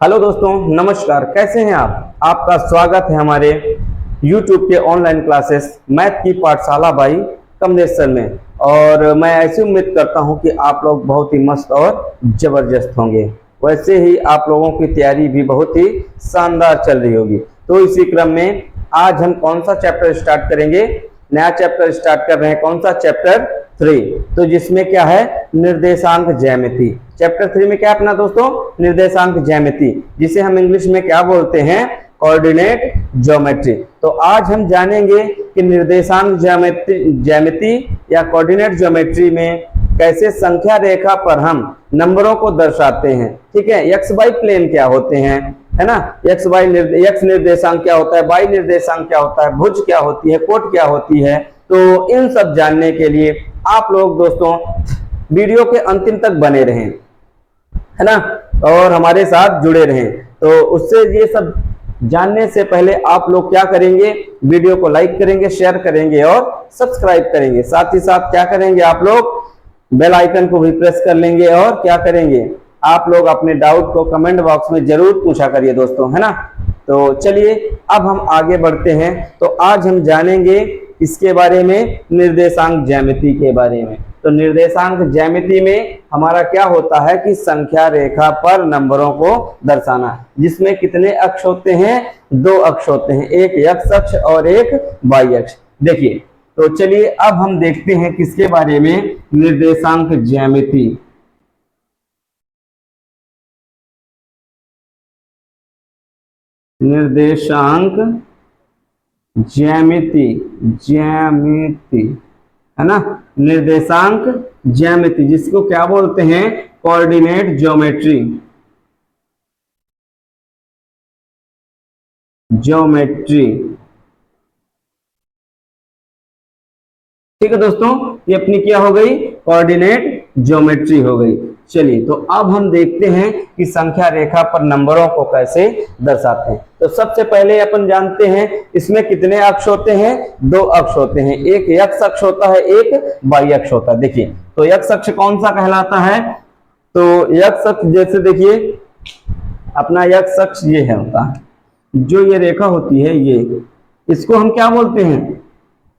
Hello दोस्तों, नमस्कार। कैसे हैं आप? आपका स्वागत है हमारे YouTube के ऑनलाइन क्लासेस मैथ की पाठशाला बाई कमलेश्वर में। और मैं ऐसी उम्मीद करता हूं कि आप लोग बहुत ही मस्त और ज़बरदस्त होंगे। वैसे ही आप लोगों की तैयारी भी बहुत ही शानदार चल रही होगी। तो इसी क्रम में आज हम कौन सा चैप्टर स्टार्ट करेंगे? नया चैप्टर स्टार्ट कर रहे हैं। कौन सा? चैप्टर 3। तो जिसमें क्या है? निर्देशांक ज्यामिति। चैप्टर 3 में क्या अपना दोस्तों? निर्देशांक ज्यामिति, जिसे हम इंग्लिश में क्या बोलते हैं? Coordinate geometry. तो आज हम जानेंगे कि निर्देशांक ज्यामिति या कोऑर्डिनेट ज्योमेट्री में कैसे संख्या रेखा पर हम नंबरों को दर्शाते हैं। ठीक है, एक्स वाई प्लेन क्या होते हैं, है ना? एक्स निर्देशांक क्या होता है, वाई निर्देशांक क्या होता है, भुज क्या होती है, कोट क्या होती है। तो इन सब जानने के लिए आप लोग दोस्तों वीडियो के अंतिम तक बने रहें, है ना, और हमारे साथ जुड़े रहें। तो उससे ये सब जानने से पहले आप लोग क्या करेंगे? वीडियो को लाइक करेंगे, शेयर करेंगे और सब्सक्राइब करेंगे। साथ ही साथ क्या करेंगे? आप लोग बेल आइकन को भी प्रेस कर लेंगे। और क्या करेंगे? आप लोग अपने डाउट को कमेंट बॉक्स में जरूर पूछा करिए दोस्तों, है ना। तो चलिए अब हम आगे बढ़ते हैं। तो आज हम जानेंगे इसके बारे में, निर्देशांक ज्यामिति के बारे में। तो निर्देशांक ज्यामिति में हमारा क्या होता है कि संख्या रेखा पर नंबरों को दर्शाना, जिसमें कितने अक्ष होते हैं? 2 अक्ष होते हैं, एक एक्स अक्ष और एक वाई अक्ष। देखिए, तो चलिए अब हम देखते हैं किसके बारे में? निर्देशांक ज्यामिति। निर्देशांक ज्यामिति, है ना। निर्देशांक ज्यामिति, जिसको क्या बोलते हैं? Coordinate geometry. ठीक है दोस्तों, ये अपनी क्या हो गई? कोऑर्डिनेट ज्योमेट्री हो गई। चलिए, तो अब हम देखते हैं कि संख्या रेखा पर नंबरों को कैसे दर्शाते हैं। तो सबसे पहले अपन जानते हैं इसमें कितने अक्ष होते हैं? 2 अक्ष होते हैं, एक एक्स अक्ष होता है, एक वाई अक्ष होता है। देखिए, तो एक्स अक्ष कौन सा कहलाता है? तो एक्स अक्ष जैसे देखिए अपना एक्स अक्ष ये है होता है, जो ये रेखा होती है ये, इसको हम क्या बोलते हैं?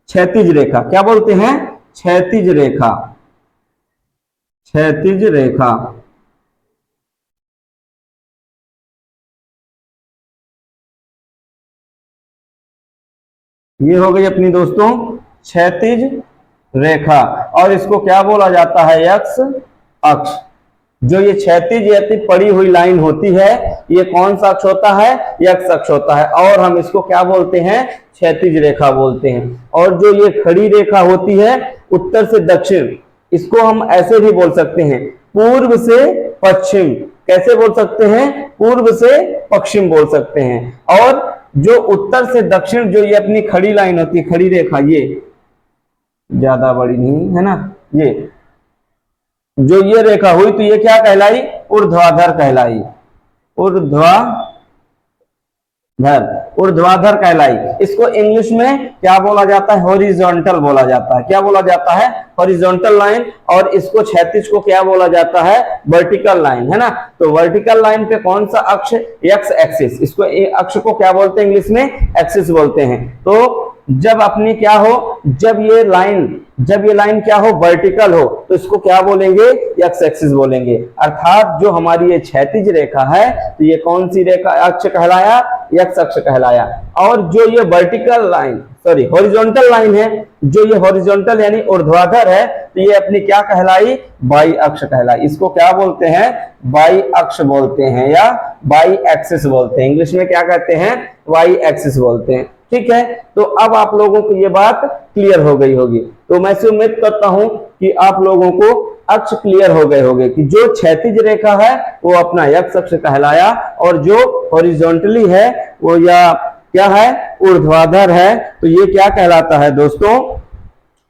क्षैतिज रेखा। क्या बोलते हैं? क्षैतिज रेखा। क्षैतिज रेखा। ये हो गई अपनी दोस्तों क्षैतिज रेखा। और इसको क्या बोला जाता है? एक्स अक्ष। जो ये क्षैतिज या पड़ी हुई लाइन होती है, ये कौन सा अक्ष होता है? एक्स अक्ष होता है। और हम इसको क्या बोलते हैं? क्षैतिज रेखा बोलते हैं। और जो ये खड़ी रेखा होती है उत्तर से दक्षिण, इसको हम ऐसे भी बोल सकते हैं, पूर्व से पश्चिम। कैसे बोल सकते हैं? पूर्व से पश्चिम बोल सकते हैं। और जो उत्तर से दक्षिण, जो ये अपनी खड़ी लाइन होती है, खड़ी रेखा, ये ज्यादा बड़ी नहीं है ना, ये जो ये रेखा हुई, तो ये क्या कहलाई? ऊर्ध्वाधर कहलाई। ऊर्ध्वाधर कहलाई। इसको इंग्लिश में क्या बोला जाता है? हॉरिजॉन्टल बोला जाता है। क्या बोला जाता है? Horizontal line. और इसको क्षैतिज को क्या बोला जाता है? वर्टिकल लाइन, है ना। तो वर्टिकल लाइन पे कौन सा अक्ष? X axis. इसको अक्ष को क्या बोलते हैं? इंग्लिश में एक्सिस बोलते हैं। तो जब अपनी क्या हो, जब ये लाइन क्या हो? वर्टिकल हो, तो इसको क्या बोलेंगे? एक्स एक्सिस बोलेंगे। अर्थात जो हमारी ये क्षैतिज रेखा है, तो ये कौन सी रेखा? अक्ष कहलाया, एक्स अक्ष कहलाया। और जो ये vertical line, sorry horizontal line है, जो ये हॉरिजॉन्टल यानी ऊर्ध्वाधर है, तो ये अपनी क्या कहलाई? वाई अक्ष कहलाई। इसको क्या बोलते हैं? वाई अक्ष बोलते हैं या वाई एक्सिस बोलते हैं। इंग्लिश में क्या कहते हैं? वाई एक्सिस बोलते हैं। ठीक है, तो अब आप लोगों को ये बात क्लियर हो गई होगी। तो मैं से उम्मीद करता हूं कि आप लोगों को अक्ष क्लियर हो गए होंगे कि जो क्षैतिज रेखा है वो अपना एक्स अक्ष कहलाया, और जो हॉरिजॉन्टली है वो या क्या है? ऊर्ध्वाधर है, तो ये क्या कहलाता है दोस्तों?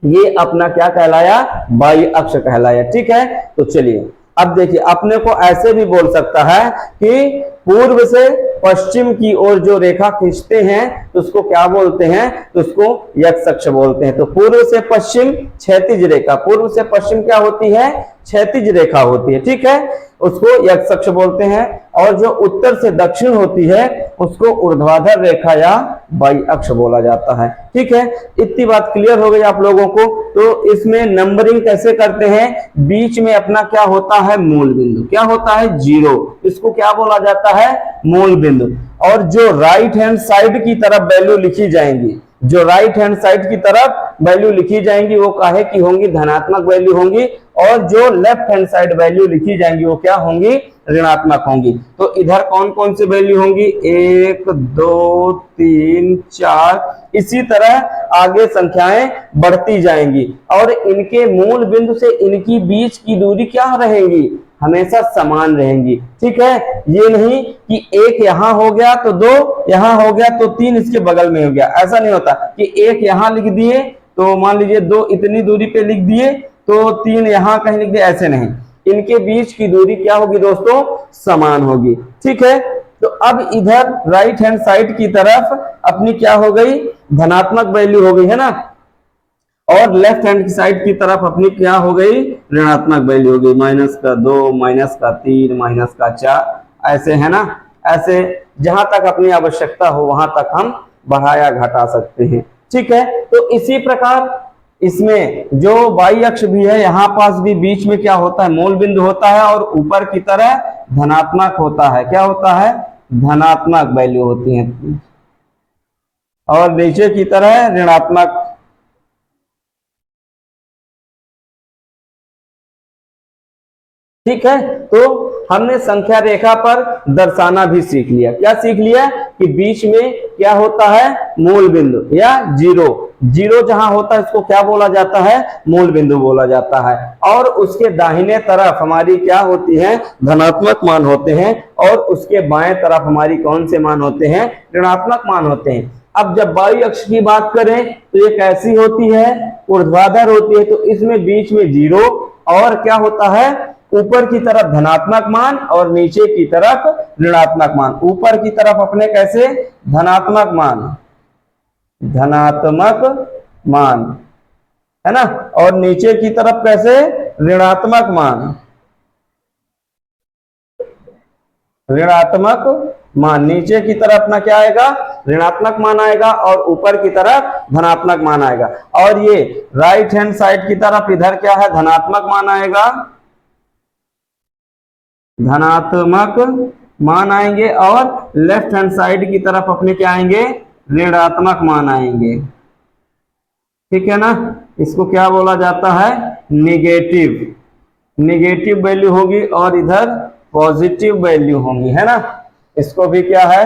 ये अपना क्या कहलाया? वाई अक्ष कहलाया। ठीक है, तो चलिए अब देखिए अपने को ऐसे भी बोल सकता है कि पूर्व से पश्चिम की ओर जो रेखा खींचते हैं तो उसको क्या बोलते हैं, तो उसको यक्ष अक्ष बोलते हैं। तो पूर्व से पश्चिम क्षैतिज रेखा, पूर्व से पश्चिम क्या होती है, क्षैतिज रेखा होती है, ठीक है, उसको यक्ष अक्ष बोलते हैं। और जो उत्तर से दक्षिण होती है उसको ऊर्ध्वाधर रेखा या वाई अक्ष बोला जाता है, ठीक है। इतनी बात क्लियर हो गई आप लोगों को। तो इसमें नंबरिंग कैसे करते हैं, बीच में अपना क्या होता है, मूल बिंदु, क्या होता है, जीरो, इसको क्या बोला जाता है, मूल बिंदु। और जो राइट हैंड साइड की तरफ वैल्यू लिखी जाएंगी, जो राइट हैंड साइड की तरफ वैल्यू लिखी जाएंगी वो काहे की होंगी, धनात्मक वैल्यू होंगी। और जो लेफ्ट हैंड साइड वैल्यू लिखी जाएंगी वो क्या होंगी, ऋणात्मक होंगी। तो इधर कौन कौन सी वैल्यू होंगी, 1 2 3 4, इसी तरह आगे संख्याएं बढ़ती जाएंगी। और इनके मूल बिंदु से इनकी बीच की दूरी क्या रहेंगी, हमेशा समान रहेंगी, ठीक है। ये नहीं कि एक यहां हो गया तो 2 यहां हो गया तो 3 इसके बगल में हो गया, ऐसा नहीं होता कि एक यहां लिख दिए तो मान लीजिए 2 इतनी दूरी पे लिख दिए तो 3 यहां कहीं लिख दिए, ऐसे नहीं। इनके बीच की दूरी क्या होगी दोस्तों, समान होगी, ठीक है। तो अब इधर राइट हैंड साइड की तरफ अपनी क्या हो गई, धनात्मक वैल्यू हो गई है ना, और लेफ्ट हैंड की साइड की तरफ अपनी क्या हो गई, ऋणात्मक वैल्यू हो गई, -2 -3 -4, ऐसे है ना। ऐसे जहां तक अपनी आवश्यकता हो वहां तक हम बढ़ाया घटा सकते हैं, ठीक है। तो इसी प्रकार इसमें जो वाई अक्ष भी है, यहां पास भी बीच में क्या होता है, मूल बिंदु होता है और ऊपर की तरह धनात्मक होता है, क्या होता है, धनात्मक वैल्यू होती है और नीचे की तरह ऋणात्मक। ठीक है, तो हमने संख्या रेखा पर दर्शाना भी सीख लिया। क्या सीख लिया कि बीच में क्या होता है, मूल बिंदु या जीरो, जीरो जहां होता है इसको क्या बोला जाता है, मूल बिंदु बोला जाता है। और उसके दाहिने तरफ हमारी क्या होती है, धनात्मक मान होते हैं और उसके बाएं तरफ हमारी कौन से मान होते हैं, ऋणात्मक मान होते हैं। अब जब वाई अक्ष की बात करें तो ये कैसी होती है, ऊर्ध्वाधर होती है। तो इसमें बीच में जीरो और क्या होता है, ऊपर की तरफ धनात्मक मान और नीचे की तरफ ऋणात्मक मान। ऊपर की तरफ अपने कैसे, धनात्मक मान, धनात्मक मान है ना, और नीचे की तरफ कैसे, ऋणात्मक मान, ऋणात्मक मान। नीचे की तरफ अपना क्या आएगा, ऋणात्मक मान आएगा और ऊपर की तरफ धनात्मक मान आएगा। और ये राइट हैंड साइड की तरफ इधर क्या है, धनात्मक मान आएगा, धनात्मक मान आएंगे और लेफ्ट हैंड साइड की तरफ अपने क्या आएंगे, ऋणात्मक मान आएंगे, ठीक है ना। इसको क्या बोला जाता है, निगेटिव, निगेटिव वैल्यू होगी और इधर पॉजिटिव वैल्यू होंगी, है ना। इसको भी क्या है,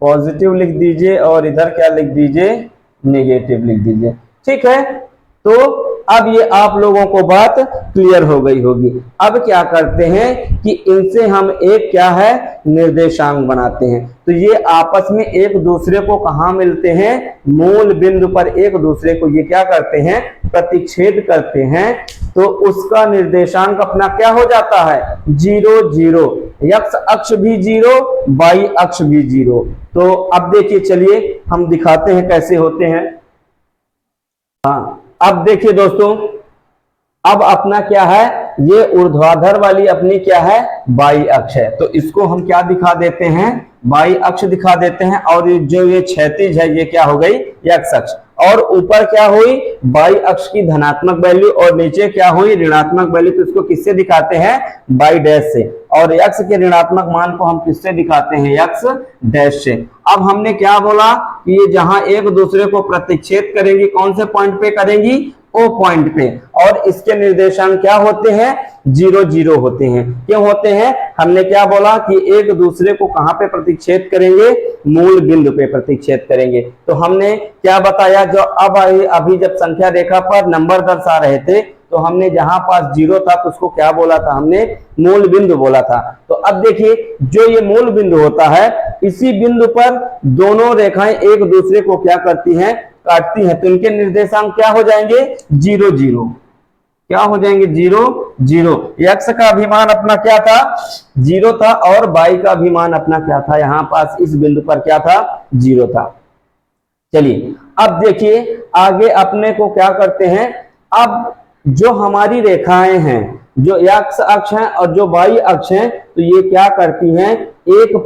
पॉजिटिव लिख दीजिए और इधर क्या लिख दीजिए, नेगेटिव लिख दीजिए, ठीक है। तो अब ये आप लोगों को बात क्लियर हो गई होगी। अब क्या करते हैं कि इनसे हम एक क्या है, निर्देशांक बनाते हैं। तो ये आपस में एक दूसरे को कहाँ मिलते हैं, मूल बिंदु पर एक दूसरे को ये क्या करते हैं, प्रतिच्छेद करते हैं। तो उसका निर्देशांक अपना क्या हो जाता है, 0 0, एक्स अक्ष भी 0, वाई अक्ष भी 0। तो अब देखिए, चलिए हम दिखाते हैं कैसे होते हैं। हाँ, अब देखिए दोस्तों, अब अपना क्या है, ये ऊर्ध्वाधर वाली अपनी क्या है, वाई अक्ष है। तो इसको हम क्या दिखा देते हैं, वाई अक्ष दिखा देते हैं। और जो ये क्षैतिज है ये क्या हो गई, एक्स अक्ष। और ऊपर क्या हुई, वाई अक्ष की धनात्मक वैल्यू और नीचे क्या हुई, ऋणात्मक वैल्यू। तो इसको किससे दिखाते हैं, वाई डैश से। और एक्स के ऋणात्मक मान को हम किससे दिखाते हैं, एक्स डैश से। अब हमने क्या बोला कि ये जहां एक दूसरे को प्रतिच्छेद करेंगी, कौन से पॉइंट पे करेंगी, ओ पॉइंट पे। और इसके निर्देशांक क्या होते हैं, 0 0 होते हैं। क्यों होते हैं, हमने क्या बोला कि एक दूसरे को कहां पे प्रतिच्छेद करेंगे, मूल बिंदु पे प्रतिच्छेद करेंगे। तो हमने क्या बताया, जो अब अभी जब संख्या रेखा पर नंबर दर्शा रहे थे तो हमने जहां पास 0 था तो उसको क्या बोला था, हमने मूल बिंदु बोला था। तो अब देखिए, जो ये मूल बिंदु होता है, इसी बिंदु पर दोनों रेखाएं एक दूसरे को क्या करती हैं, काटती हैं। तो इनके निर्देशांक क्या हो जाएंगे, 0 0। क्या हो जाएंगे, 0 0। x का अभिमान अपना क्या था, 0 था, और y का अभिमान अपना क्या था, यहां पास इस बिंदु पर क्या था, 0 था। चलिए अब देखिए आगे अपने को क्या करते हैं। अब जो हमारी रेखाएं हैं, जो x अक्ष है और जो y अक्ष है, तो ये क्या करती हैं, एक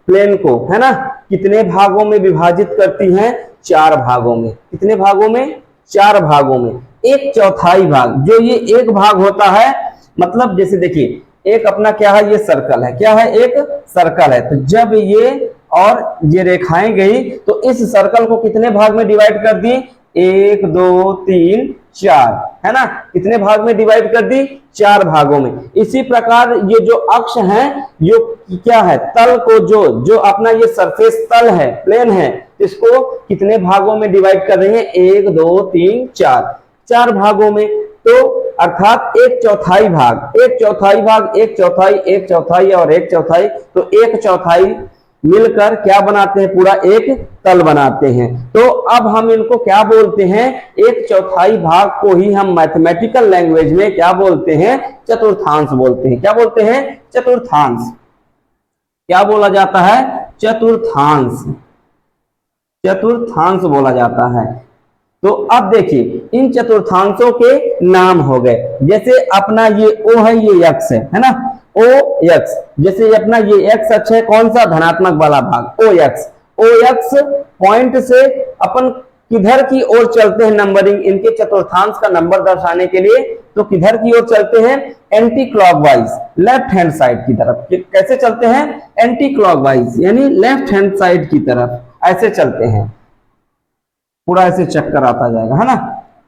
प्लेन को है ना कितने भागों में विभाजित करती हैं, 4 भागों में। कितने भागों में, 4 भागों में। एक चौथाई भाग, जो ये एक भाग होता है, मतलब जैसे देखिए एक अपना क्या है, ये सर्कल है, क्या है, एक सर्कल है। तो जब ये और ये रेखाएं गई तो इस सर्कल को कितने भाग में डिवाइड कर दी, 1 2 3 4, है ना, कितने भाग में डिवाइड कर दी, 4 भागों में। इसी प्रकार ये जो अक्ष है, ये क्या है, तल को जो अपना ये सरफेस तल है, प्लेन है, इसको कितने भागों में डिवाइड कर रहे हैं, 1 2 3 4, 4 भागों में। तो अर्थात एक चौथाई भाग, एक चौथाई भाग, एक चौथाई, एक चौथाई और एक चौथाई, तो एक चौथाई मिलकर क्या बनाते हैं, पूरा एक तल बनाते हैं। तो अब हम इनको क्या बोलते हैं, एक चौथाई भाग को ही हम मैथमेटिकल लैंग्वेज में क्या बोलते हैं, चतुर्थांश बोलते हैं। क्या बोलते हैं, चतुर्थांश। क्या बोला जाता है, चतुर्थांश, चतुर्थांश बोला जाता है। तो अब देखिए इन चतुर्थांशों के नाम हो गए, जैसे अपना ये O है, ये x है ना, ओ एक्स। जैसे अपना ये x अक्ष है, कौन सा, धनात्मक वाला भाग, ओ एक्स पॉइंट से अपन किधर की ओर चलते हैं, नंबरिंग इनके चतुर्थांश का नंबर दर्शाने के लिए, तो किधर की ओर चलते हैं, anti clockwise, left hand side की तरफ। कैसे चलते हैं, एंटी क्लॉकवाइज, यानी लेफ्ट हैंड साइड की तरफ ऐसे चलते हैं। पूरा ऐसे चक्कर आता जाएगा, है ना।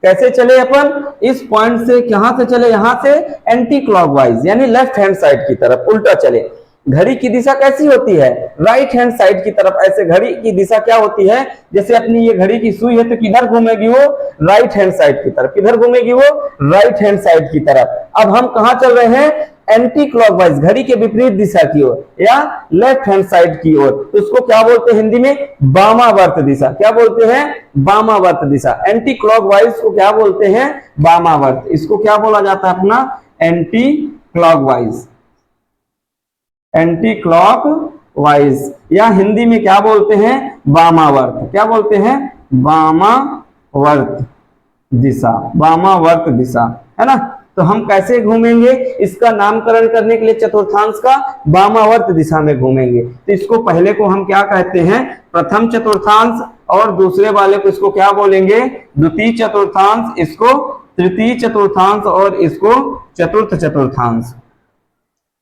कैसे चले अपन, इस पॉइंट से कहां से चले, यहां से एंटी क्लॉकवाइज, यानी लेफ्ट हैंड साइड की तरफ उल्टा चले। घड़ी की दिशा कैसी होती है, राइट हैंड साइड की तरफ। ऐसे घड़ी की दिशा क्या होती है, जैसे अपनी ये घड़ी की सुई है तो किधर घूमेगी वो, राइट हैंड साइड की तरफ। किधर घूमेगी वो, राइट हैंड साइड की तरफ। अब हम कहां चल रहे हैं, एंटी क्लॉकवाइज, घड़ी के विपरीत दिशा की ओर या लेफ्ट हैंड साइड की ओर। तो उसको क्या बोलते हैं हिंदी में, वामावर्त दिशा। क्या बोलते हैं, वामावर्त दिशा। एंटी क्लॉकवाइज को क्या बोलते हैं, वामावर्त। इसको क्या बोला जाता है अपना, एंटी क्लॉकवाइज, एंटी क्लॉकवाइज, या हिंदी में क्या बोलते हैं, वामावर्त। क्या बोलते हैं, वामावर्त दिशा, वामावर्त दिशा, है ना। तो हम कैसे घूमेंगे, इसका नामकरण करने के लिए चतुर्थांश का वामावर्त दिशा में घूमेंगे। तो इसको पहले को हम क्या कहते हैं, प्रथम चतुर्थांश, और दूसरे वाले को इसको क्या बोलेंगे, द्वितीय चतुर्थांश, इसको तृतीय चतुर्थांश, और इसको चतुर्थ चतुर्थांश।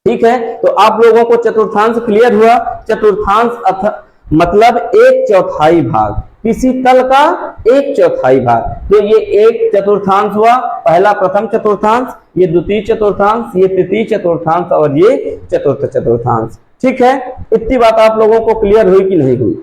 ठीक है, तो आप लोगों को चतुर्थांश क्लियर हुआ। चतुर्थांश मतलब एक चौथाई भाग, किसी तल का एक चौथाई भाग। तो ये एक चतुर्थांश हुआ, पहला प्रथम चतुर्थांश, ये द्वितीय चतुर्थांश, ये तृतीय चतुर्थांश, और ये चतुर्थ चतुर्थांश। ठीक है, इतनी बात आप लोगों को क्लियर हुई कि नहीं हुई,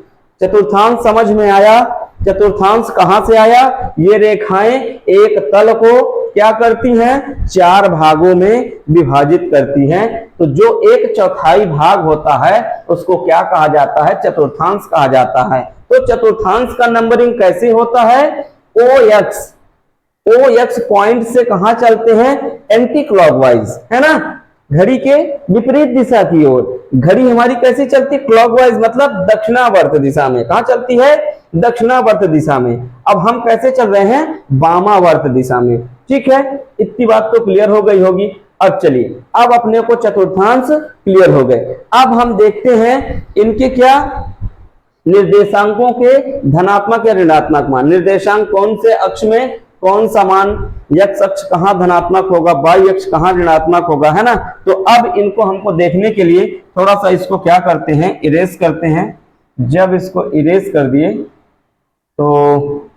चतुर्थांश समझ में आया। चतुर्थांश कहां से आया, ये रेखाएं एक तल को क्या करती हैं, 4 भागों में विभाजित करती हैं। तो जो एक चौथाई भाग होता है उसको क्या कहा जाता है, चतुर्थांश कहा जाता है। तो चतुर्थांश का नंबरिंग कैसे होता है, ओ एक्स पॉइंट से कहां चलते हैं, एंटी क्लॉकवाइज, है ना, घड़ी के विपरीत दिशा की ओर। घड़ी हमारी कैसी चलती, क्लॉकवाइज, मतलब दक्षिणावर्त दिशा में। कहां चलती है, दक्षिणावर्त दिशा में। अब हम कैसे चल रहे हैं, वामावर्त दिशा में। ठीक है, इतनी बात तो क्लियर हो गई होगी। अब चलिए, अब अपने को चतुर्थांश क्लियर हो गए। अब हम देखते हैं इनके क्या निर्देशांकों के धनात्मक या ऋणात्मक मान। निर्देशांक कौन से अक्ष में कौन सा मान, x अक्ष कहां धनात्मक होगा, y अक्ष कहां ऋणात्मक होगा, है ना। तो अब इनको हमको देखने के लिए थोड़ा सा इसको क्या करते हैं, इरेज करते हैं। जब इसको इरेज कर दिए तो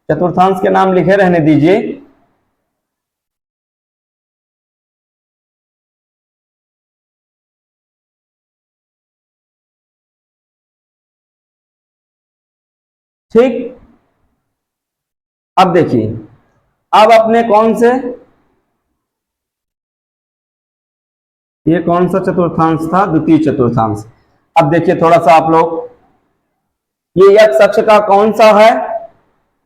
चतुर्थांश के नाम लिखे रहने दीजिए। ठीक, अब देखिए, अब अपने कौन से, ये कौन सा चतुर्थांश था, द्वितीय चतुर्थांश। अब देखिए थोड़ा सा आप लोग, ये x अक्ष का कौन सा है,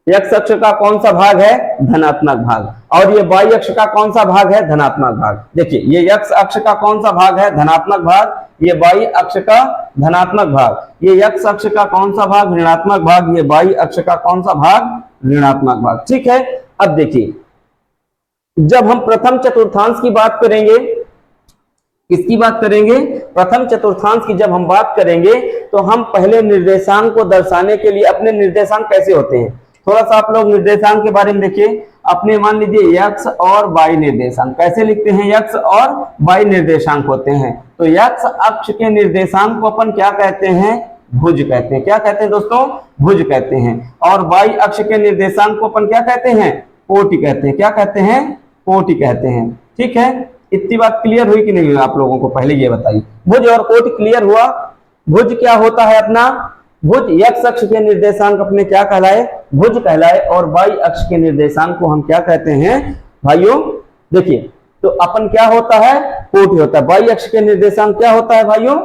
एक्स अक्ष का कौन सा भाग है? धनात्मक भाग। और ये वाई अक्ष का कौन सा भाग है? धनात्मक भाग। देखिए ये एक्स अक्ष का कौन सा भाग है? धनात्मक भाग। ये वाई अक्ष का धनात्मक भाग। ये एक्स अक्ष का कौन सा भाग? ऋणात्मक भाग। ये वाई अक्ष का कौन सा भाग? ऋणात्मक भाग। ठीक है। अब देखिए जब हम प्रथम चतुर्थांश की बात करेंगे, किसकी बात करेंगे? प्रथम चतुर्थांश की जब हम बात करेंगे तो हम पहले निर्देशांक को दर्शाने के लिए, अपने निर्देशांक कैसे होते हैं थोड़ा सा आप लोग निर्देशांक के बारे में देखिए। अपने मान लीजिए एक्स और वाई निर्देशांक कैसे लिखते हैं? एक्स और वाई निर्देशांक होते हैं। तो एक्स अक्ष के निर्देशांक को अपन क्या कहते हैं? भुज कहते हैं। क्या कहते हैं दोस्तों? भुज कहते हैं। और वाई अक्ष के निर्देशांक को अपन क्या कहते हैं? कोटि कहते हैं। क्या कहते हैं? कोटि कहते हैं। ठीक है, इतनी बात क्लियर हुई कि नहीं हुई आप लोगों को? पहले ये बताइए, भुज और कोटि क्लियर हुआ? भुज क्या होता है अपना? भुज एक्स अक्ष के निर्देशांक अपने क्या कहलाए? भुज कहलाए। और वाई अक्ष के निर्देशांक को हम क्या कहते हैं भाइयों? देखिए तो अपन क्या होता है? कोटि होता है। वाई अक्ष के निर्देशांक क्या होता है भाइयों?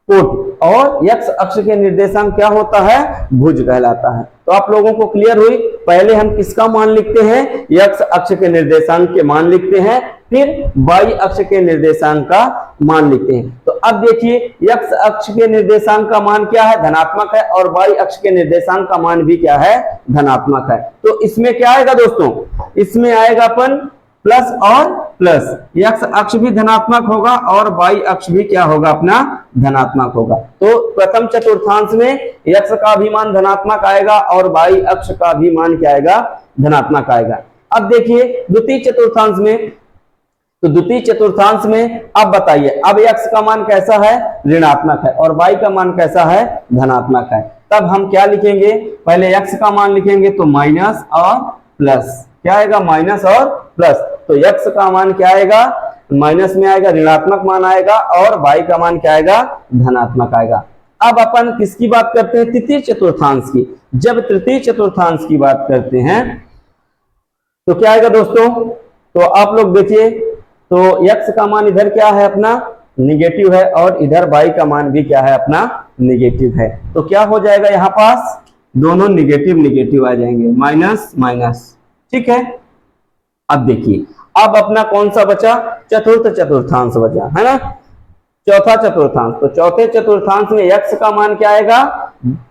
कोटि। और एक्स अक्ष के निर्देशांक क्या होता है? भुज कहलाता है। तो आप लोगों को क्लियर हुई? पहले हम किसका मान लिखते हैं? एक्स अक्ष के निर्देशांक के मान लिखते हैं, फिर वाई अक्ष के निर्देशांक का मान लिखते हैं। तो अब देखिए एक्स अक्ष के निर्देशांक का मान क्या है? धनात्मक है। और वाई अक्ष के निर्देशांक का मान भी क्या है? धनात्मक है। तो इसमें क्या आएगा दोस्तों? इसमें आएगा अपन प्लस और प्लस। एक्स अक्ष भी धनात्मक होगा और वाई अक्ष भी क्या होगा? अपना धनात्मक होगा। तो प्रथम चतुर्थांश में एक्स का भी मान धनात्मक आएगा और वाई अक्ष का भी मान क्या आएगा? धनात्मक आएगा। अब देखिए द्वितीय चतुर्थांश में, तो द्वितीय चतुर्थांश में अब बताइए, अब एक्स का मान कैसा है? ऋणात्मक है। और वाई का मान कैसा है? धनात्मक है। तब हम क्या लिखेंगे? पहले एक्स का मान लिखेंगे तो माइनस और प्लस। क्या आएगा? माइनस और प्लस। तो एक्स का मान क्या आएगा? माइनस में आएगा, ऋणात्मक मान आएगा। और वाई का मान क्या आएगा? धनात्मक आएगा। अब अपन किसकी बात करते हैं? तृतीय चतुर्थांश की। जब तृतीय चतुर्थांश की बात करते हैं तो क्या आएगा दोस्तों? तो आप लोग देखिए, तो x का मान इधर क्या है? अपना निगेटिव है। और इधर y का मान भी क्या है? अपना निगेटिव है। तो क्या हो जाएगा? यहाँ पास दोनों निगेटिव निगेटिव आ जाएंगे, माइनस माइनस। ठीक है। अब देखिए अब अपना कौन सा बचा? चतुर्थ चतुर्थांश बचा है ना, चौथा चतुर्थांश। तो चौथे चतुर्थांश में x का मान क्या आएगा?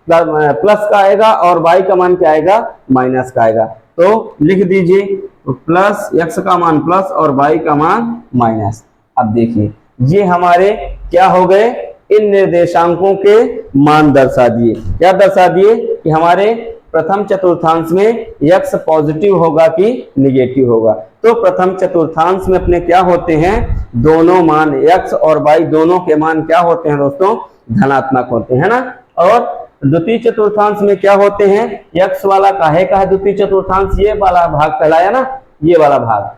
प्लस का आएगा। और y का मान क्या आएगा? माइनस का आएगा। तो लिख दीजिए तो प्लस, x का मान प्लस और y का मान माइनस। अब देखिए ये हमारे क्या हो गए? इन निर्देशांकों के मान दर्शा दिए। क्या दर्शा दिए? कि हमारे प्रथम चतुर्थांश में x पॉजिटिव होगा कि निगेटिव होगा। तो प्रथम चतुर्थांश में अपने क्या होते हैं? दोनों मान x और y दोनों के मान क्या होते हैं दोस्तों? धनात्मक होते हैं ना। और द्वितीय चतुर्थांश में क्या होते हैं? x वाला काहे का है द्वितीय चतुर्थांश? ये वाला भाग कहलाया ना, ये वाला भाग,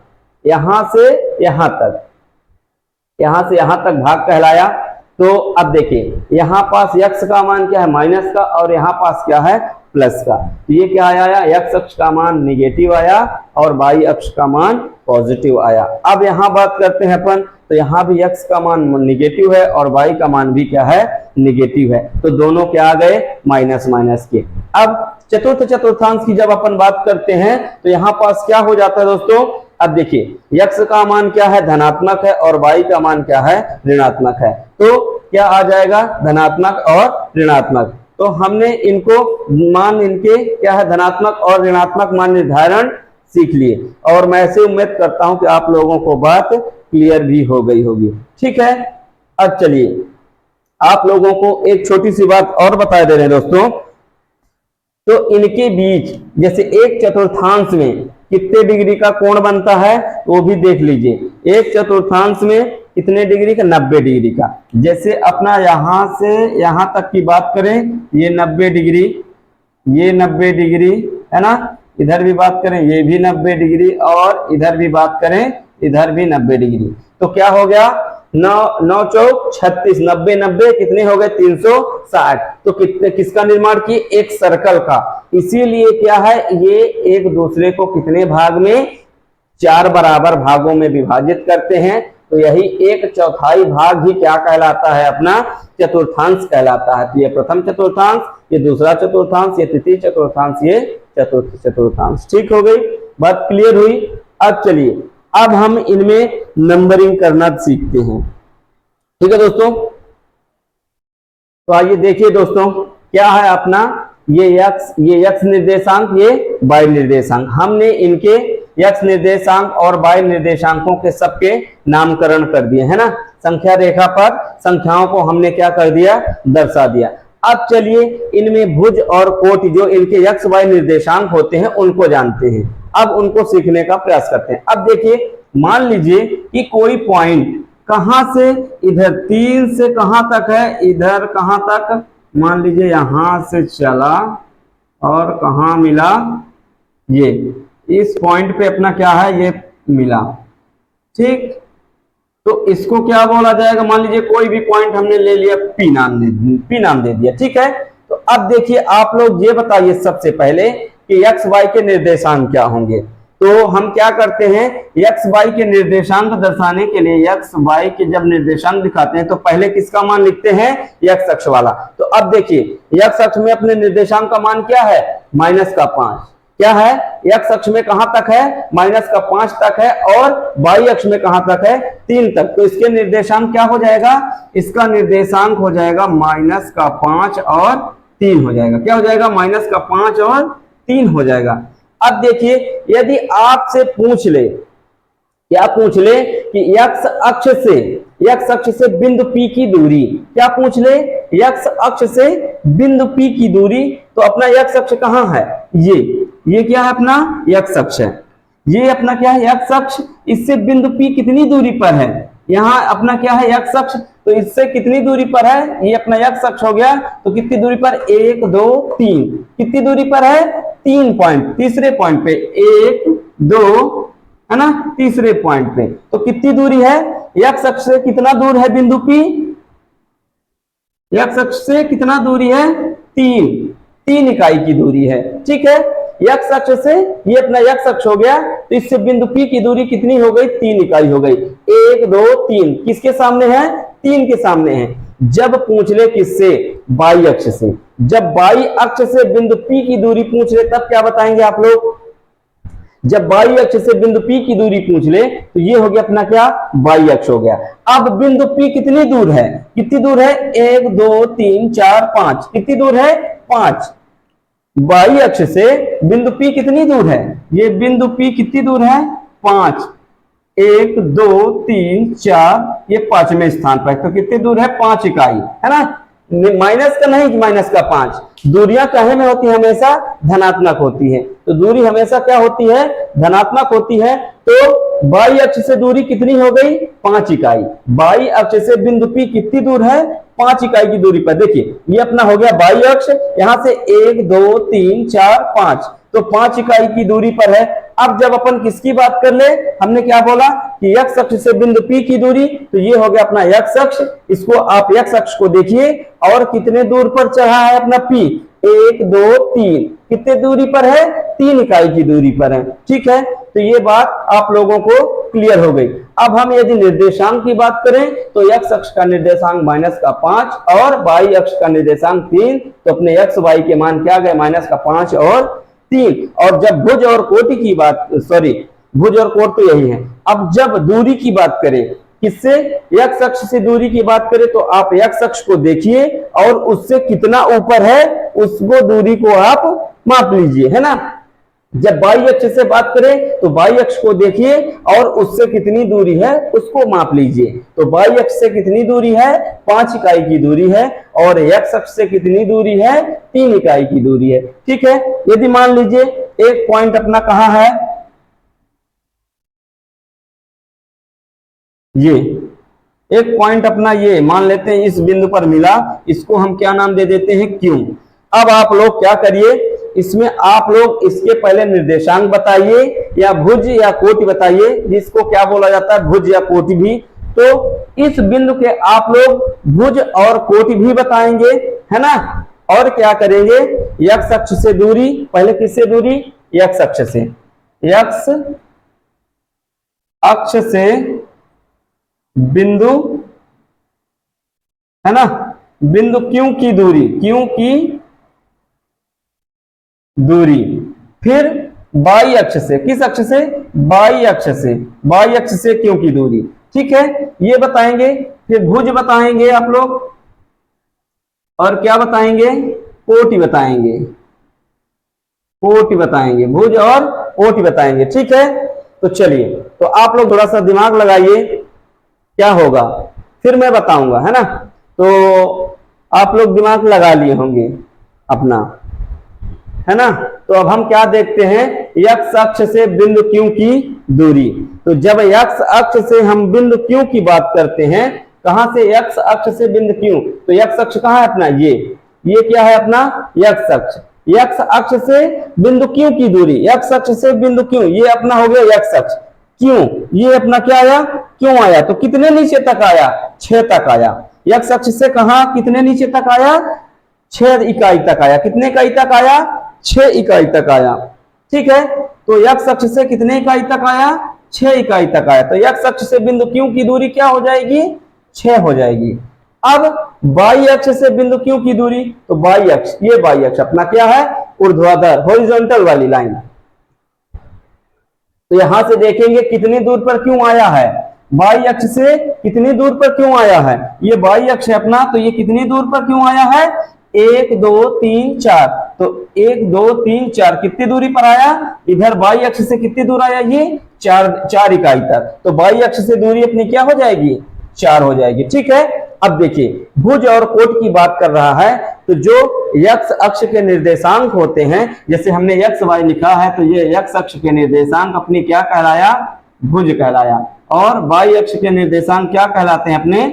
यहां से यहां तक, यहां से यहां तक भाग कहलाया। तो अब देखिए यहां पास x का मान क्या है? माइनस का। और यहां पास क्या है? प्लस का। तो ये क्या आया? x अक्ष का मान निगेटिव आया और y अक्ष का मान पॉजिटिव आया। अब यहां बात करते हैं अपन, तो यहां भी x का मान निगेटिव है और y का मान भी क्या है? निगेटिव है। तो दोनों क्या आ गए? माइनस माइनस के। अब चतुर्थ चतुर्थांश की जब अपन बात करते हैं तो यहां पास क्या हो जाता है दोस्तों? अब देखिए x का मान क्या है? धनात्मक है। और y का मान क्या है? ऋणात्मक है। तो क्या आ जाएगा? धनात्मक और ऋणात्मक। तो हमने इनको मान, इनके क्या है? धनात्मक और ऋणात्मक मान निर्धारण सीख लिए। और मैं ऐसे उम्मीद करता हूं कि आप लोगों को बात क्लियर भी हो गई होगी। ठीक है। अब चलिए आप लोगों को एक छोटी सी बात और बता दे रहे हैं दोस्तों। तो इनके बीच जैसे एक चतुर्थांश में कितने डिग्री का कोण बनता है वो भी देख लीजिए। एक चतुर्थांश में कितने डिग्री का? 90 डिग्री का। जैसे अपना यहां से यहां तक की बात करें, ये 90 डिग्री, ये 90 डिग्री है ना। इधर भी बात करें, ये भी 90 डिग्री। और इधर भी बात करें, इधर भी 90 डिग्री। तो क्या हो गया? 9 चौक 36, 90 90 कितने हो गए? 360। तो कितने, किसका निर्माण किए? एक सर्कल का। इसीलिए क्या है? ये एक दूसरे को कितने भाग में? 4 बराबर भागों में विभाजित करते हैं। तो यही 1/4 भाग ही क्या कहलाता है? अपना चतुर्थांश कहलाता है। तो ये प्रथम चतुर्थांश, ये दूसरा चतुर्थांश, ये तृतीय चतुर्थांश, ये चतुर्थ चतुर्थांश। ठीक हो गई बात, क्लियर हुई। अब चलिए, अब हम इनमें नंबरिंग करना सीखते हैं। ठीक है दोस्तों, तो आइए देखिए दोस्तों, क्या है अपना ये x निर्देशांक, ये y निर्देशांक। हमने इनके x निर्देशांक और y निर्देशांकों के सबके नामकरण कर दिए है ना। संख्या रेखा पर संख्याओं को हमने क्या कर दिया, दर्शा दिया। अब चलिए इनमें भुज और कोटि जो इनके x y निर्देशांक होते हैं उनको जानते हैं। अब उनको सीखने का प्रयास करते हैं। अब देखिए, मान लीजिए कि कोई पॉइंट कहां से, इधर 3 से कहां तक है, इधर कहां तक, मान लीजिए यहां से चला और कहां मिला, ये इस पॉइंट पे अपना क्या है, ये मिला। ठीक, तो इसको क्या बोला जाएगा, मान लीजिए कोई भी पॉइंट हमने ले लिया, पी नाम दे दिया। ठीक है, तो अब देखिए आप लोग ये बताइए सबसे पहले कि एक्स वाई के निर्देशांक क्या होंगे। तो हम क्या करते हैं, एक्स वाई के निर्देशांक दर्शाने के लिए एक्स वाई के जब निर्देशांक दिखाते हैं तो पहले किसका मान लिखते हैं, एक्स अक्ष वाला। तो अब देखिए एक्स अक्ष में अपने निर्देशांक का मान क्या है, -5। क्या है, एक्स अक्ष में कहां तक है, -5 तक है, और वाई अक्ष में कहां तक है, 3 तक। तो इसके निर्देशांक क्या हो जाएगा, इसका निर्देशांक हो जाएगा -5 और 3 हो जाएगा। क्या हो जाएगा, -5 और 3 हो जाएगा। अब देखिए, यदि आपसे पूछ ले, क्या पूछ ले कि एक्स अक्ष से बिंदु P की दूरी, क्या पूछ ले, एक्स अक्ष से बिंदु P की दूरी, तो अपना एक्स अक्ष कहां है, ये क्या है, अपना एक्स अक्ष है। ये अपना क्या है, एक्स अक्ष। इससे बिंदु P कितनी दूरी पर है, यहाँ अपना क्या है, एक्स अक्ष। तो इससे कितनी दूरी पर है, ये अपना एक्स अक्ष हो गया। तो कितनी दूरी पर, 1 2 3, कितनी दूरी पर है, 3 पॉइंट, तीसरे पॉइंट पे 1 2 है ना, तीसरे पॉइंट पे। तो कितनी दूरी है, एक्स अक्ष से कितना दूर है बिंदु P, एक्स अक्ष से कितना दूरी है, 3 इकाई की दूरी है। ठीक है, एक्स अक्ष से ये अपना एक्स अक्ष हो गया, तो इससे बिंदु P की दूरी कितनी हो गई, 3 इकाई हो गई। 1 2 3 किसके सामने है, 3 के सामने है। जब पूछ ले किससे, वाई अक्ष से, जब वाई अक्ष से बिंदु P की दूरी पूछ ले तब क्या बताएंगे आप लोग, जब वाई अक्ष से बिंदु P की दूरी पूछ ले तो ये हो गया अपना क्या, वाई अक्ष हो गया। अब बिंदु P कितनी दूर है, कितनी दूर है, 1 2 3 4 5, कितनी दूर है, 5। वाई अक्ष से बिंदु P कितनी दूर है, ये बिंदु P कितनी दूर है, 5। 1 2 3 4, ये 5वें स्थान पर, तो कितनी दूर है, 5 इकाई, है ना। माइनस का नहीं, माइनस का 5। दूरियां कहे में होती है, हमेशा धनात्मक होती है। तो दूरी हमेशा क्या होती है, धनात्मक होती है। तो वाई अक्ष से दूरी कितनी हो गई, 5 इकाई। वाई अक्ष से बिंदु P कितनी दूर है, 5 इकाई की दूरी पर। देखिए ये अपना हो गया वाई अक्ष, यहां से 1 2 3 4 5, तो 5 इकाई की दूरी पर है। अब जब अपन किसकी बात कर ले, हमने क्या बोला कि एक्स अक्ष से बिंदु P की दूरी, तो ये हो गया अपना एक्स अक्ष। इसको आप एक्स अक्ष को देखिए, और कितने दूर पर चढ़ा है अपना P, 1 2 3, कितने दूरी पर है, 3 इकाई की दूरी पर है। ठीक है, तो ये बात आप लोगों को क्लियर हो गई। अब हम यदि निर्देशांक की बात करें तो एक्स अक्ष का निर्देशांक -5 और वाई अक्ष का निर्देशांक 3, तो अपने एक्स वाई के मान क्या गए, -5 और 3। और जब भुज और कोटि की बात, सॉरी भुज और कोट तो यही है। अब जब दूरी की बात करें, किससे, एक्स अक्ष से दूरी की बात करें, तो आप एक्स अक्ष को देखिए और उससे कितना ऊपर है उसको दूरी को आप माप लीजिए, है ना। जब वाई अक्ष से बात करें तो वाई अक्ष को देखिए और उससे कितनी दूरी है उसको माप लीजिए। तो वाई अक्ष से कितनी दूरी है, 5 इकाई की दूरी है, और एक्स अक्ष से कितनी दूरी है, 3 इकाई की दूरी है। ठीक है, यदि मान लीजिए एक पॉइंट अपना कहां है, ये एक पॉइंट अपना ये मान लेते हैं इस बिंदु पर मिला, इसको हम क्या नाम दे देते हैं, क्यू। अब आप लोग क्या करिए, इसमें आप लोग इसके पहले निर्देशांक बताइए या भुज या कोटि बताइए, जिसको क्या बोला जाता है, भुज या कोटि भी। तो इस बिंदु के आप लोग भुज और कोटि भी बताएंगे, है ना। और क्या करेंगे, एक्स अक्ष से दूरी, पहले किससे दूरी, एक्स अक्ष से, एक्स अक्ष से बिंदु, है ना, बिंदु क्यू की दूरी, क्यू की दूरी, फिर बाई अक्ष से, किस अक्ष से? बाई अक्ष से, बाई अक्ष से क्यों की दूरी, ठीक है, ये बताएंगे। फिर भुज बताएंगे आप लोग, और क्या बताएंगे? कोटि बताएंगे, कोटि बताएंगे, भुज और कोटि बताएंगे, ठीक है। तो चलिए, तो आप लोग थोड़ा सा दिमाग लगाइए क्या होगा, फिर मैं बताऊंगा, है ना। तो आप लोग दिमाग लगा लिए होंगे अपना, है ना। तो अब हम क्या देखते हैं, x अक्ष से बिंदु Q की दूरी। तो जब x अक्ष से हम बिंदु Q की बात करते हैं, कहां से? x अक्ष से बिंदु Q। तो x अक्ष कहां है अपना? ये क्या है अपना? x अक्ष। x अक्ष से बिंदु Q की दूरी, x अक्ष से बिंदु Q, ये अपना हो गया x अक्ष। क्यों? ये अपना क्या आया? क्यों आया? तो कितने नीचे तक आया? 6 तक आया। x अक्ष से कहां कितने नीचे तक आया? 6 इकाई तक आया। कितने इकाई तक आया? 6 इकाई तक आया, ठीक है। तो x अक्ष से कितने इकाई तक आया? 6 इकाई तक आया। तो x अक्ष से बिंदु Q की दूरी क्या हो जाएगी? 6 हो जाएगी। अब बाई अक्ष से बिंदु Q की दूरी, तो बाई अक्ष, ये बाई अक्ष अपना क्या है? ऊर्ध्वाधर, हॉरिजॉन्टल वाली लाइन। तो यहां से देखेंगे कितनी दूर पर क्यों आया है? बाई अक्ष से कितनी दूर पर क्यों आया है? ये बाई अक्ष है अपना, तो ये कितनी दूर पर क्यों आया है? 1 2 3 4। तो 1 2 3 4 कितनी दूरी पर आया? इधर बाई अक्ष से कितनी दूर आया? ये 4 इकाई तक। तो बाई अक्ष से दूरी अपनी क्या हो जाएगी? 4 हो जाएगी, ठीक है। अब देखिए, भुज और कोट की बात कर रहा है, तो जो x अक्ष के निर्देशांक होते हैं, जैसे हमने x y लिखा है, तो ये x अक्ष के निर्देशांक अपनी क्या कहलाया? भुज कहलाया। और y अक्ष के निर्देशांक क्या कहलाते हैं? अपने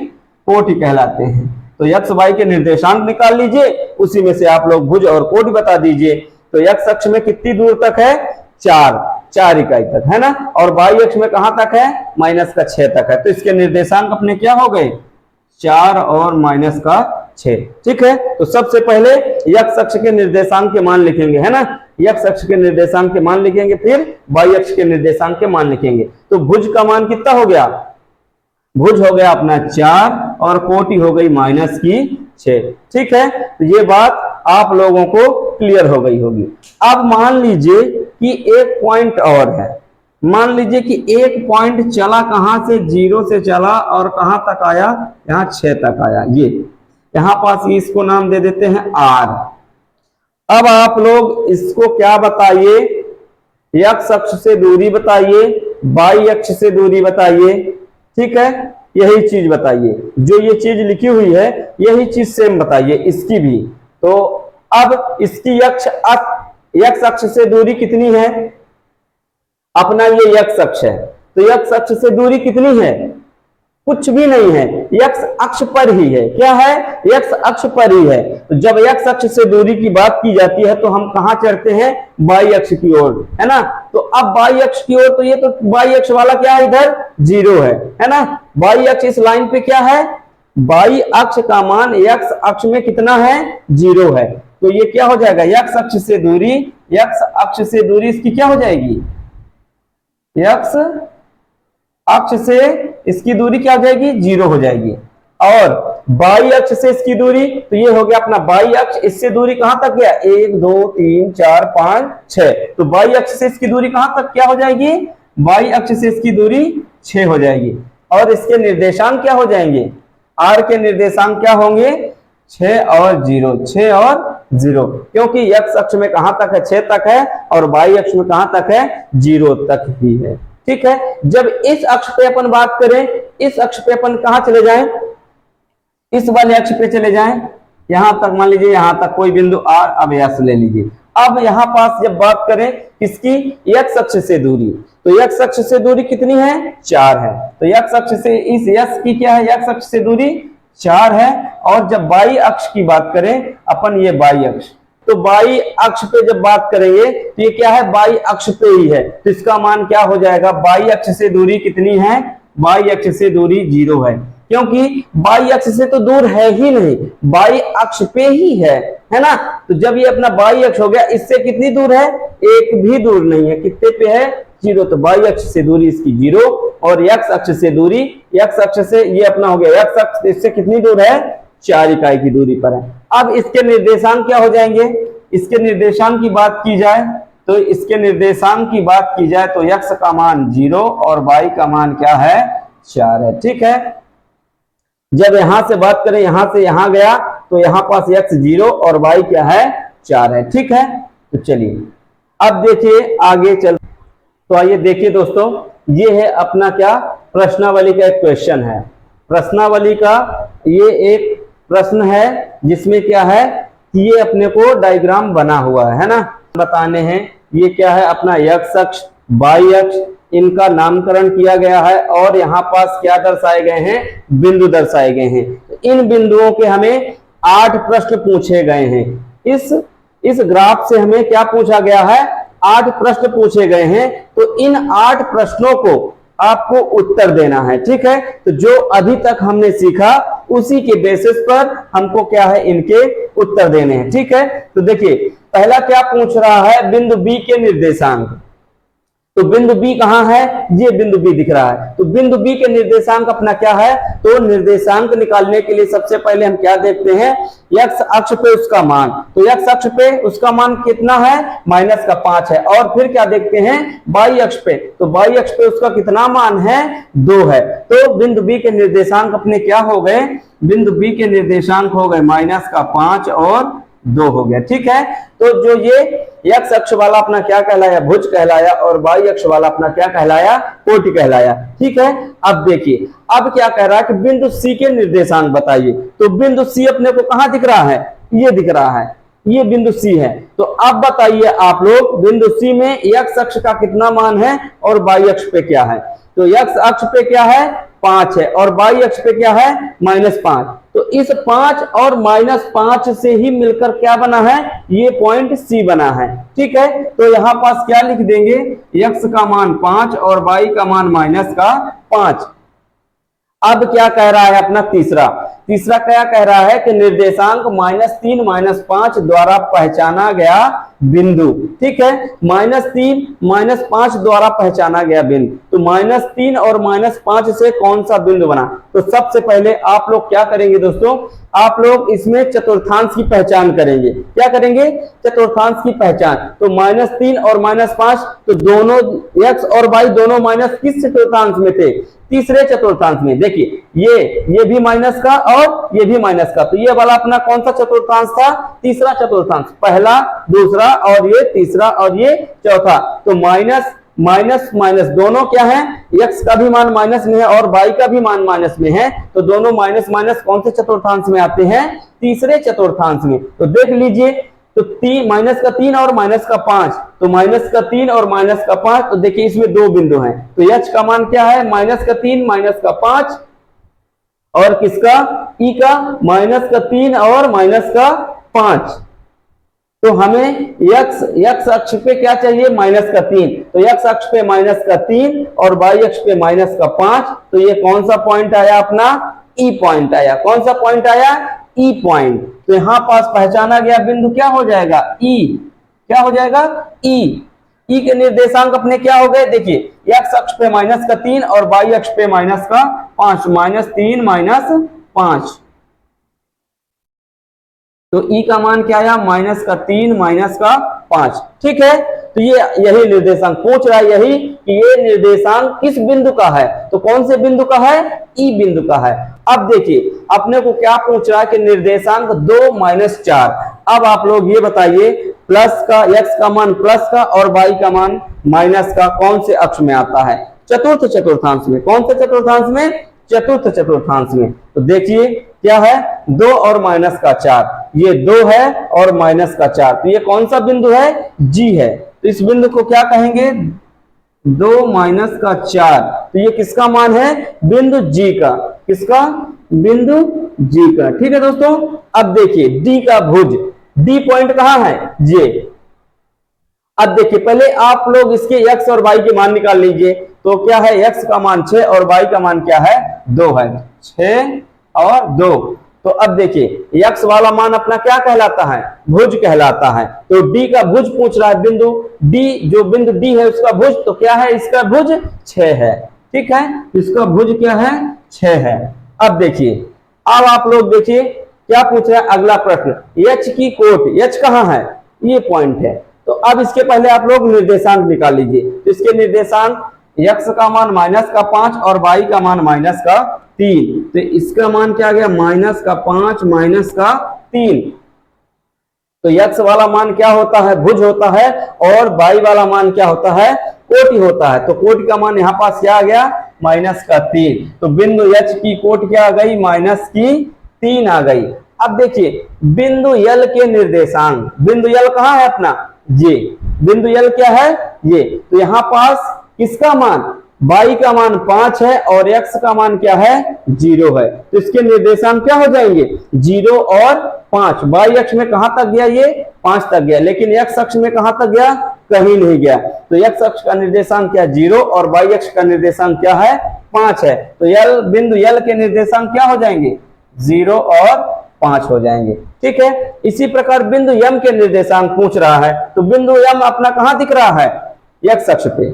कोटि कहलाते हैं। तो x y के निर्देशांक निकाल लीजिए, उसी में से आप लोग भुज और कोटि बता दीजिए। तो x अक्ष में कितनी दूर तक है? 4 इकाई तक, है ना। और y अक्ष में कहां तक है? -6 तक है। तो इसके निर्देशांक अपने क्या हो गए? 4 और -6, ठीक है। तो सबसे पहले x अक्ष के निर्देशांक के मान लिखेंगे, है ना। x अक्ष के निर्देशांक के मान लिखेंगे, फिर y अक्ष के निर्देशांक के मान लिखेंगे। तो भुज का मान कितना हो गया? भुज हो गया अपना 4 और कोटि हो गई -6, ठीक है। तो ये बात आप लोगों को क्लियर हो गई होगी। अब मान लीजिए कि एक पॉइंट और है, मान लीजिए कि एक पॉइंट चला, कहां से? 0 से चला और कहां तक आया? यहां 6 तक आया। ये यहां पास इसको नाम दे देते हैं R। अब आप लोग इसको क्या बताइए? x अक्ष से दूरी बताइए, y अक्ष से दूरी बताइए, ठीक है। यही चीज बताइए, जो ये चीज लिखी हुई है यही चीज सेम बताइए, इसकी भी। तो अब इसकी x अक्ष से दूरी कितनी है? अपना ये x अक्ष है, तो x अक्ष से दूरी कितनी है? कुछ भी नहीं है, x अक्ष पर ही है। क्या है? x अक्ष पर ही है। तो जब x अक्ष से दूरी की बात की जाती है, तो हम कहां चढ़ते हैं? y अक्ष की ओर, है ना। तो अब y अक्ष की ओर, तो ये तो y अक्ष वाला क्या है? इधर 0 है ना। y अक्ष इस लाइन पे क्या है? y अक्ष का मान x अक्ष में कितना है? 0 है। तो ये क्या हो जाएगा? x अक्ष से दूरी, x अक्ष से दूरी इसकी क्या हो जाएगी? x अक्ष से इसकी दूरी क्या हो जाएगी? 0 हो जाएगी। और बाई अक्ष से इसकी दूरी, तो ये हो गया अपना बाई अक्ष, इससे दूरी कहां तक गया? 1 2 3 4 5 6। तो बाई अक्ष से इसकी दूरी कहां तक क्या हो जाएगी? बाई अक्ष से इसकी दूरी 6 हो जाएगी। और इसके निर्देशांक क्या हो जाएंगे? R के निर्देशांक क्या होंगे? 6 और 0, 6 और 0, क्योंकि x अक्ष में कहां तक है? 6 तक है, और y अक्ष में कहां तक है? 0 तक ही है, ठीक है। जब इस अक्ष पे अपन बात करें, इस अक्ष पे अपन कहां चले जाएं? इस वाले अक्ष पे चले जाएं, यहां तक, मान लीजिए यहां तक कोई बिंदु R, अब S ले लीजिए। अब यहां पास जब बात करें किसकी? x अक्ष से दूरी, तो x अक्ष से दूरी कितनी है? 4 है। तो x अक्ष से इस s की क्या है? x अक्ष से दूरी 4 है। और जब y अक्ष की बात करें अपन, ये y अक्ष, तो y अक्ष पे जब बात करेंगे तो ये क्या है? y अक्ष पे ही है, तो इसका मान क्या हो जाएगा? y अक्ष से दूरी कितनी है? y अक्ष से दूरी 0 है, क्योंकि y अक्ष से तो दूर है ही नहीं, y अक्ष पे ही है ना। तो जब ये अपना y अक्ष हो गया, इससे कितनी दूर है? एक भी दूर नहीं है। कितने पे है? 0। तो y अक्ष से दूरी इसकी 0, और x अक्ष से दूरी, x अक्ष से ये अपना हो गया x अक्ष, इससे कितनी दूर है? 4 इकाई की दूरी पर है। अब इसके निर्देशांक क्या हो जाएंगे? इसके निर्देशांक की बात की जाए तो इसके निर्देशांक की बात की जाए तो x का मान 0 और y का मान क्या है 4 है। ठीक है, जब यहां से बात करें यहां से यहां गया तो यहां पास x 0 और y क्या है 4 है। ठीक है, तो चलिए अब देखिए आगे चल। तो आइए देखिए दोस्तों, ये है अपना क्या प्रश्नावली का एक क्वेश्चन है। प्रश्नावली का ये एक प्रश्न है जिसमें क्या है कि ये अपने को डायग्राम बना हुआ है ना, बताने हैं ये क्या है अपना x अक्ष y अक्ष, इनका नामकरण किया गया है और यहाँ पास क्या दर्शाए गए हैं, बिंदु दर्शाए गए हैं। तो इन बिंदुओं के हमें 8 प्रश्न पूछे गए हैं। इस ग्राफ से हमें क्या पूछा गया है, 8 प्रश्न पूछे गए हैं। तो इन 8 प्रश्नों को आपको उत्तर देना है। ठीक है, तो जो अभी तक हमने सीखा उसी के बेसिस पर हमको क्या है इनके उत्तर देने हैं। ठीक है, तो देखिए पहला क्या पूछ रहा है, बिंदु बी के निर्देशांक। तो बिंदु बी कहां है, ये बिंदु बी दिख रहा है। तो बिंदु बी के निर्देशांक अपना क्या है, तो निर्देशांक निकालने के लिए सबसे पहले हम क्या देखते हैं, x अक्ष पे उसका मान। तो x अक्ष पे उसका मान कितना है, -5 है। और फिर क्या देखते हैं y अक्ष पे, तो y अक्ष पे उसका कितना मान है, 2 है। तो बिंदु बी के निर्देशांक अपने क्या हो गए, बिंदु बी के निर्देशांक हो गए -5 और 2 हो गया। ठीक है, तो जो ये x अक्ष वाला अपना क्या कहलाया, भुज कहलाया, और y अक्ष वाला अपना क्या कहलाया, कोटि कहलाया। ठीक है, अब देखिए अब क्या कह रहा है कि बिंदु C के निर्देशांक बताइए। तो बिंदु C अपने को कहां दिख रहा है, ये दिख रहा है, ये बिंदु C है। तो अब बताइए आप लोग बिंदु C में x अक्ष का कितना मान है और y अक्ष पे क्या है। तो x अक्ष पे क्या है 5 है और y अक्ष पे क्या है -5। तो इस 5 और -5 से ही मिलकर क्या बना है, ये पॉइंट C बना है। ठीक है, तो यहां पास क्या लिख देंगे, x का मान 5 और y का मान -5। अब क्या कह रहा है अपना तीसरा क्या कह रहा है कि निर्देशांक -3 -5 द्वारा पहचाना गया बिंदु। ठीक है, -3 -5 द्वारा पहचाना गया बिंदु। तो -3 और -5 से कौन सा बिंदु बना। तो सबसे पहले आप लोग क्या करेंगे दोस्तों, आप लोग इसमें चतुर्थांश की पहचान करेंगे। क्या करेंगे, चतुर्थांश की पहचान। तो -3 और -5, तो दोनों x और y दोनों माइनस किस चतुर्थांश में थे, तीसरे चतुर्थांश में। देखिए ये भी माइनस का और ये भी माइनस का, तो ये वाला अपना कौन सा चतुर्थांश था, तीसरा चतुर्थांश। पहला, दूसरा और ये तीसरा और ये चौथा। तो माइनस माइनस माइनस दोनों क्या है, x का भी मान माइनस में है और y का भी मान माइनस में है। तो दोनों माइनस माइनस कौन से चतुर्थांश में आते हैं, तीसरे चतुर्थांश में। तो देख लीजिए, तो -3 और -5, तो -3 और -5। तो देखिए इसमें 2 बिंदु हैं। तो h का मान क्या है, -3 -5, और किसका, e का -3 और -5। तो हमें x अक्ष पे क्या चाहिए, -3। तो x अक्ष पे -3 और y अक्ष पे -5। तो ये कौन सा पॉइंट आया अपना, E पॉइंट आया। कौन सा पॉइंट आया, E पॉइंट। तो यहां पास पहचाना गया बिंदु क्या हो जाएगा, E। क्या हो जाएगा, E। E के निर्देशांक अपने क्या हो गए, देखिए x अक्ष पे -3 और y अक्ष पे -5, -3 -5। तो E का मान क्या आया, -3 -5। ठीक है, तो ये यही निर्देशांक पूछ रहा है, यही कि ये निर्देशांक किस बिंदु का है। तो कौन से बिंदु का है, E बिंदु का है। अब देखिए अपने को क्या पूछ रहा है कि निर्देशांक 2 -4। अब आप लोग ये बताइए, प्लस का x का मान प्लस का और y का मान माइनस का कौन से अक्ष में आता है, चतुर्थ चतुर्थांश में। कौन से चतुर्थांश में, चतुर्थ चतुर्थांश में। तो देखिए क्या है, 2 और -4, ये 2 है और -4। तो ये कौन सा बिंदु है, G है। तो इस बिंदु को क्या कहेंगे, 2 -4। तो ये किसका मान है, बिंदु G का। किसका, बिंदु G का। ठीक है दोस्तों, अब देखिए D का भुज, D पॉइंट कहां है, J। अब देखिए पहले आप लोग इसके x और y के मान निकाल लीजिए। तो क्या है, x का मान 6 और y का मान क्या है, 2 है। 6 और 2। तो अब देखिए x वाला मान अपना क्या कहलाता है, भुज कहलाता है। तो D का भुज पूछ रहा है, बिंदु D, जो बिंदु D है उसका भुज। तो क्या है, इसका भुज 6 है। ठीक है, इसका भुज क्या है, 6 है। अब देखिए, अब आप लोग देखिए क्या पूछ रहा है अगला प्रश्न, h की कोट, h कहां है, ये पॉइंट है। तो अब इसके पहले आप लोग निर्देशांक निकाल लीजिए। तो इसके निर्देशांक x का मान -5 और y का मान -3। तो इसका मान क्या आ गया, -5 -3। तो x वाला मान क्या होता है, भुज होता है, और y वाला मान क्या होता है, कोटि होता है। तो कोटि का मान यहाँ पास क्या आ गया, -3। तो बिंदु h की कोटि क्या आ गई, -3 आ गई। अब देखिए बिंदु यल के निर्देशांक, बिंदु यल कहाँ है अपना, ये बिंदु यल क्या है, ये। तो यहाँ पास किसका मान, y का मान 5 है और x का मान क्या है, 0 है। तो इसके निर्देशांक क्या हो जाएंगे, 0 और 5। y अक्ष में कहां तक गया, ये 5 तक गया, लेकिन x अक्ष में कहां तक गया, कहीं नहीं गया। तो x अक्ष का निर्देशांक क्या, 0, और y अक्ष का निर्देशांक क्या है, 5 है। तो यल, बिंदु यल के निर्देशांक क्या हो जाएंगे, 0 और 5 हो जाएंगे। ठीक है। इसी प्रकार बिंदु यम के निर्देशांक पूछ रहा है। तो बिंदु यम अपना कहां दिख रहा है, x अक्ष पे।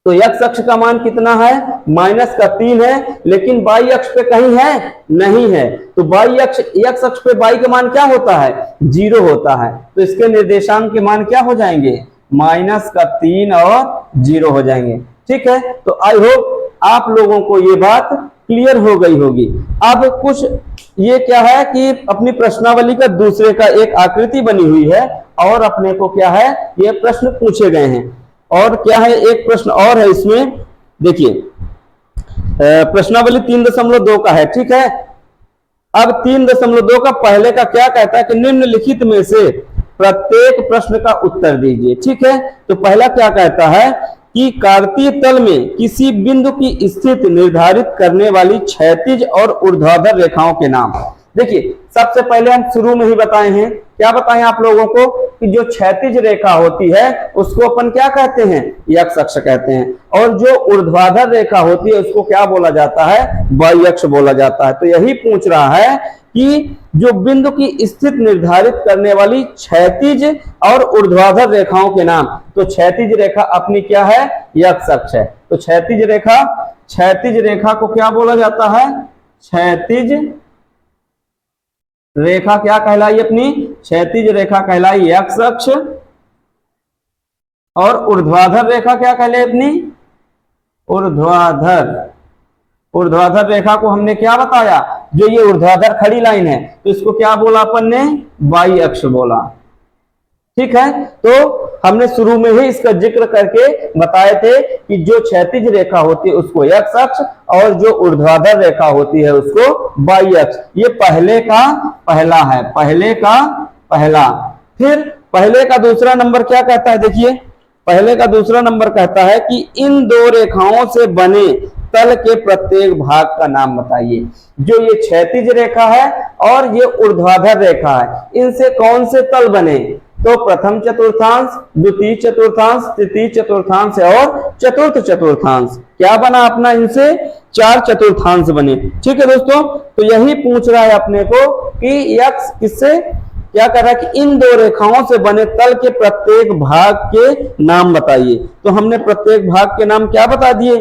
तो x अक्ष का मान कितना है, -3 है, लेकिन y अक्ष पे कहीं है, नहीं है। तो y अक्ष, x अक्ष पे y का मान क्या होता है, 0 होता है। तो इसके निर्देशांक के मान क्या हो जाएंगे, -3 और 0 हो जाएंगे। ठीक है। तो आई होप आप लोगों को ये बात क्लियर हो गई होगी। अब कुछ ये क्या है कि अपनी प्रश्नावली का दूसरे का एक आकृति बनी हुई है, और अपने को क्या है, ये प्रश्न पूछे गए हैं। और क्या है, एक प्रश्न और है इसमें, देखिए प्रश्नावली 3.2 का है। ठीक है। अब 3.2 का पहले का क्या कहता है कि निम्नलिखित में से प्रत्येक प्रश्न का उत्तर दीजिए। ठीक है। तो पहला क्या कहता है कि कार्तीय तल में किसी बिंदु की स्थिति निर्धारित करने वाली क्षैतिज और ऊर्ध्वाधर रेखाओं के नाम। देखिए सबसे पहले हम शुरू में ही बताए हैं, क्या बताएं आप लोगों को, कि जो क्षैतिज रेखा होती है उसको अपन क्या कहते हैं, x अक्ष कहते हैं, और जो ऊर्ध्वाधर रेखा होती है उसको क्या बोला जाता है, y अक्ष बोला जाता है। तो यही पूछ रहा है कि जो बिंदु की स्थिति निर्धारित करने वाली क्षैतिज और ऊर्ध्वाधर रेखाओं के नाम। तो क्षैतिज रेखा अपनी क्या है, x अक्ष है। तो क्षैतिज रेखा को क्या बोला जाता है, क्षैतिज रेखा क्या कहलाई अपनी, क्षैतिज रेखा कहलाई x अक्ष, और ऊर्ध्वाधर रेखा क्या कहलाई अपनी, ऊर्ध्वाधर रेखा को हमने क्या बताया, जो ये ऊर्ध्वाधर खड़ी लाइन है तो इसको क्या बोला अपन ने, y अक्ष बोला। ठीक है। तो हमने शुरू में ही इसका जिक्र करके बताए थे कि जो क्षैतिज रेखा होती है उसको x अक्ष, और जो ऊर्ध्वाधर रेखा होती है उसको y अक्ष। ये पहले का पहला है, पहले का पहला। फिर पहले का दूसरा नंबर क्या कहता है, देखिए पहले का दूसरा नंबर कहता है कि इन दो रेखाओं से बने तल के प्रत्येक भाग का नाम बताइए। जो ये क्षैतिज रेखा है और ये ऊर्ध्वाधर रेखा है, इनसे कौन से तल बने, तो प्रथम चतुर्थांश, द्वितीय चतुर्थांश, तृतीय चतुर्थांश और चतुर्थ चतुर्थांश। क्या बना अपना, इनसे 4 चतुर्थांश बने। ठीक है दोस्तों। तो यही पूछ रहा है अपने को कि x किससे क्या कर रहा है कि इन दो रेखाओं से बने तल के प्रत्येक भाग के नाम बताइए। तो हमने प्रत्येक भाग के नाम क्या बता दिए,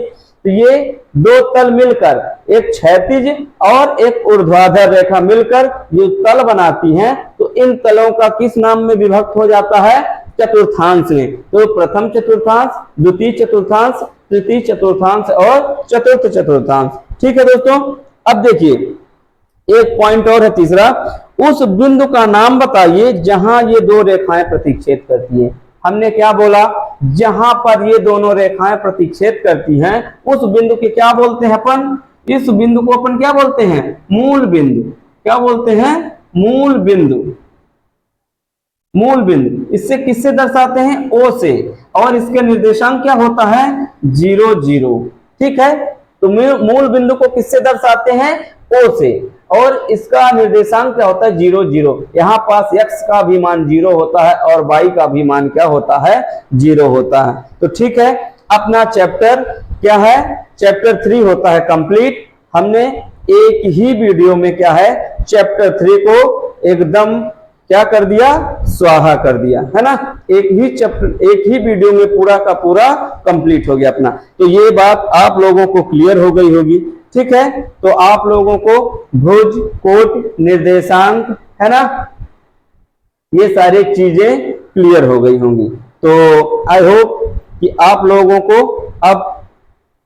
तो ये दो तल मिलकर, एक क्षैतिज और एक ऊर्ध्वाधर रेखा मिलकर जो तल बनाती हैं, तो इन तलों का किस नाम में विभक्त हो जाता है, चतुर्थांश में। तो प्रथम चतुर्थांश, द्वितीय चतुर्थांश, तृतीय चतुर्थांश और चतुर्थ चतुर्थांश। ठीक है दोस्तों। अब देखिए एक पॉइंट और है तीसरा, उस बिंदु का नाम बताइए जहां ये दो रेखाएं प्रतिच्छेद करती हैं। हमने क्या बोला, जहां पर ये दोनों रेखाएं प्रतिच्छेद करती हैं उस बिंदु के क्या बोलते हैं अपन, इस बिंदु को अपन क्या बोलते हैं, मूल बिंदु। क्या बोलते हैं, मूल बिंदु। मूल बिंदु इससे किससे दर्शाते हैं, O से, और इसके निर्देशांक क्या होता है, 0 0। ठीक है। तो मूल बिंदु को किससे दर्शाते हैं, O से, और इसका निर्देशांक क्या होता है, 0 0। यहाँ पास x का भी मान 0 होता है और y का भी मान क्या होता है, 0 होता है। तो ठीक है, अपना चैप्टर क्या है, चैप्टर 3 होता है कंप्लीट। हमने एक ही वीडियो में क्या है, चैप्टर 3 को एकदम क्या कर दिया, स्वाहा कर दिया, है ना। एक ही चैप्टर, एक ही वीडियो में पूरा का पूरा कंप्लीट हो गया अपना। तो ये बात आप लोगों को क्लियर हो गई होगी। ठीक है। तो आप लोगों को भुज, कोट, निर्देशांक, है ना, ये सारी चीजें क्लियर हो गई होंगी। तो आई होप कि आप लोगों को अब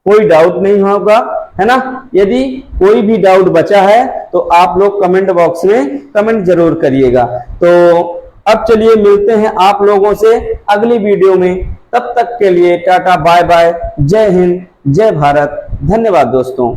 कोई डाउट नहीं होगा, है ना। यदि कोई भी डाउट बचा है तो आप लोग कमेंट बॉक्स में कमेंट जरूर करिएगा। तो अब चलिए मिलते हैं आप लोगों से अगली वीडियो में। तब तक के लिए टाटा बाय बाय, जय हिंद, जय भारत, धन्यवाद दोस्तों।